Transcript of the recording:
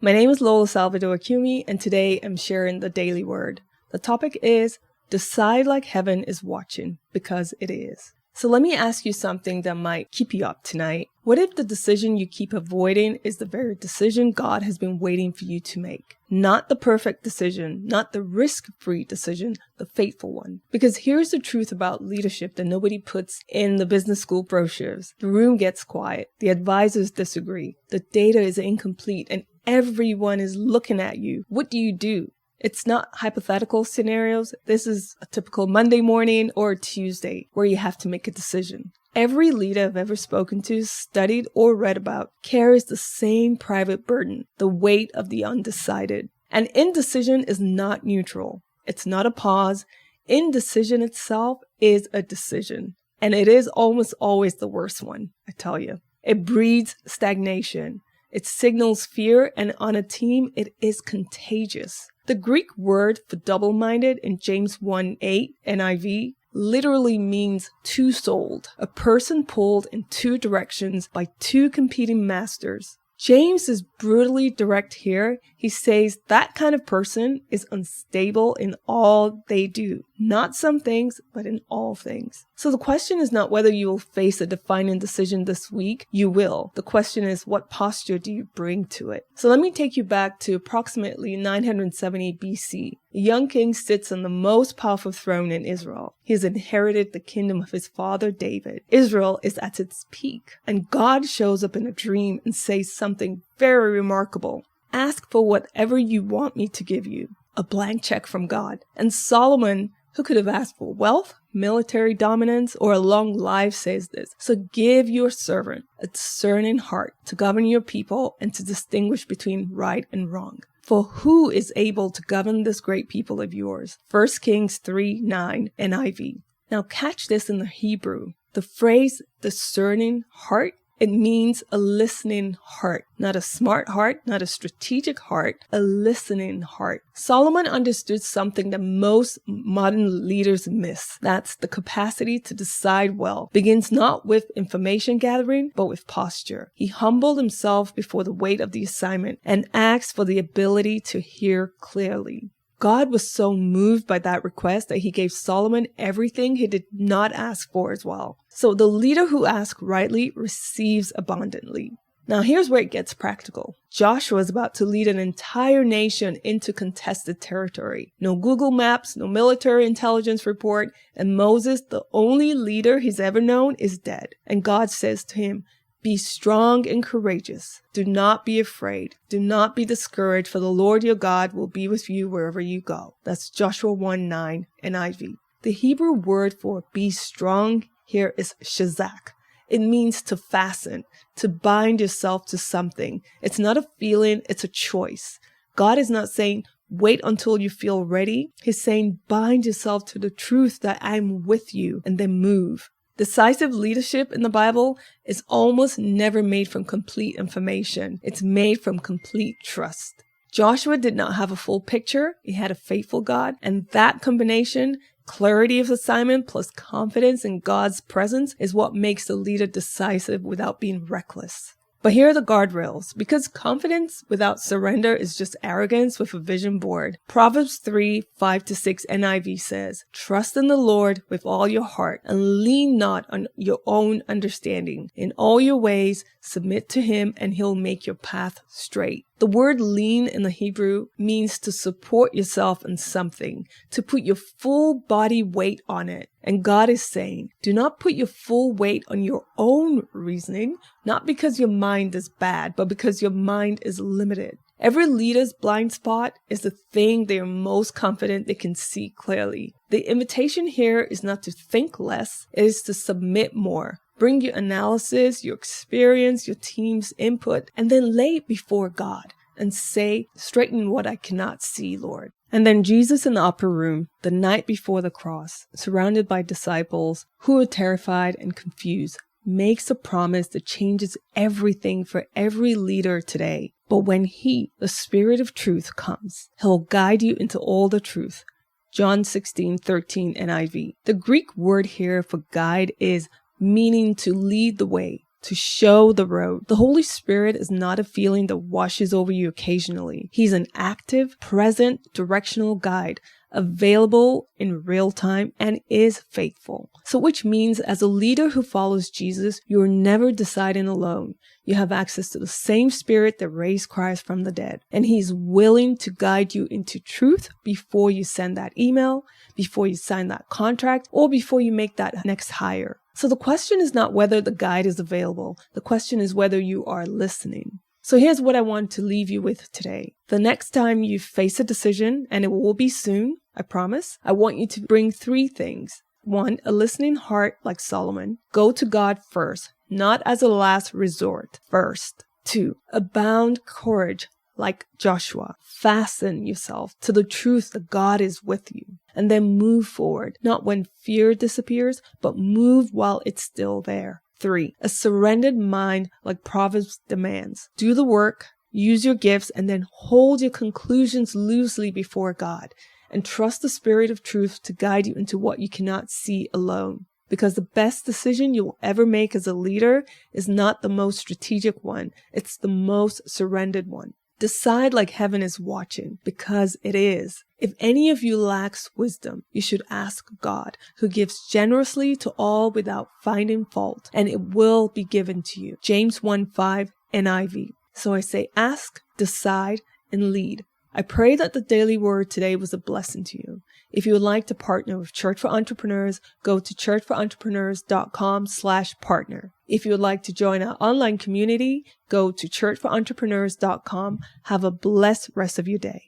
My name is Lola Salvador Cumi, and today I'm sharing the Daily Word. The topic is, decide like heaven is watching, because it is. So let me ask you something that might keep you up tonight. What if the decision you keep avoiding is the very decision God has been waiting for you to make? Not the perfect decision, not the risk-free decision, the faithful one. Because here's the truth about leadership that nobody puts in the business school brochures. The room gets quiet. The advisors disagree. The data is incomplete and everyone is looking at you. What do? It's not hypothetical scenarios. This is a typical Monday morning or Tuesday where you have to make a decision. Every leader I've ever spoken to, studied, or read about carries the same private burden, the weight of the undecided. And indecision is not neutral. It's not a pause. Indecision itself is a decision. And it is almost always the worst one, I tell you. It breeds stagnation. It signals fear, and on a team, it is contagious. The Greek word for double-minded in James 1:8 NIV literally means two-souled, a person pulled in two directions by two competing masters. James is brutally direct here. He says that kind of person is unstable in all they do. Not some things, but in all things. So the question is not whether you will face a defining decision this week. You will. The question is, what posture do you bring to it? So let me take you back to approximately 970 BC. A young king sits on the most powerful throne in Israel. He has inherited the kingdom of his father David. Israel is at its peak, and God shows up in a dream and says something very remarkable. Ask for whatever you want me to give you. A blank check from God. And Solomon, who could have asked for wealth, military dominance, or a long life, says this. So give your servant a discerning heart to govern your people and to distinguish between right and wrong. For who is able to govern this great people of yours? 1 Kings 3:9 NIV. Now catch this in the Hebrew. The phrase discerning heart, it means a listening heart, not a smart heart, not a strategic heart, a listening heart. Solomon understood something that most modern leaders miss. That's the capacity to decide well. Begins not with information gathering, but with posture. He humbled himself before the weight of the assignment and asked for the ability to hear clearly. God was so moved by that request that he gave Solomon everything he did not ask for as well. So the leader who asks rightly receives abundantly. Now here's where it gets practical. Joshua is about to lead an entire nation into contested territory. No Google Maps, no military intelligence report, and Moses, the only leader he's ever known, is dead. And God says to him, be strong and courageous. Do not be afraid. Do not be discouraged, for the Lord your God will be with you wherever you go. That's Joshua 1:9 NIV. The Hebrew word for be strong here is shazak. It means to fasten, to bind yourself to something. It's not a feeling, it's a choice. God is not saying, wait until you feel ready. He's saying, bind yourself to the truth that I'm with you, and then move. Decisive leadership in the Bible is almost never made from complete information. It's made from complete trust. Joshua did not have a full picture. He had a faithful God. And that combination, clarity of assignment plus confidence in God's presence, is what makes the leader decisive without being reckless. But here are the guardrails, because confidence without surrender is just arrogance with a vision board. Proverbs 3:5-6 NIV says, trust in the Lord with all your heart and lean not on your own understanding. In all your ways, submit to him and he'll make your path straight. The word lean in the Hebrew means to support yourself in something, to put your full body weight on it. And God is saying, do not put your full weight on your own reasoning, not because your mind is bad, but because your mind is limited. Every leader's blind spot is the thing they are most confident they can see clearly. The invitation here is not to think less, it is to submit more. Bring your analysis, your experience, your team's input, and then lay it before God and say, straighten what I cannot see, Lord. And then Jesus in the upper room, the night before the cross, surrounded by disciples who are terrified and confused, makes a promise that changes everything for every leader today. But when he, the Spirit of truth, comes, he'll guide you into all the truth. John 16:13 NIV. The Greek word here for guide is meaning to lead the way, to show the road. The Holy Spirit is not a feeling that washes over you occasionally. He's an active, present, directional guide, available in real time, and is faithful. So which means as a leader who follows Jesus, you're never deciding alone. You have access to the same Spirit that raised Christ from the dead. And He's willing to guide you into truth before you send that email, before you sign that contract, or before you make that next hire. So the question is not whether the guide is available. The question is whether you are listening. So here's what I want to leave you with today. The next time you face a decision, and it will be soon, I promise, I want you to bring 3 things. 1, a listening heart like Solomon. Go to God first, not as a last resort, first. 2, abound courage like Joshua. Fasten yourself to the truth that God is with you. And then move forward, not when fear disappears, but move while it's still there. 3, a surrendered mind like Proverbs demands. Do the work, use your gifts, and then hold your conclusions loosely before God. And trust the Spirit of truth to guide you into what you cannot see alone. Because the best decision you'll ever make as a leader is not the most strategic one. It's the most surrendered one. Decide like heaven is watching, because it is. If any of you lacks wisdom, you should ask God, who gives generously to all without finding fault, and it will be given to you. James 1:5 NIV. So I say ask, decide, and lead. I pray that the daily word today was a blessing to you. If you would like to partner with Church for Entrepreneurs, go to churchforentrepreneurs.com/partner. If you would like to join our online community, go to churchforentrepreneurs.com. Have a blessed rest of your day.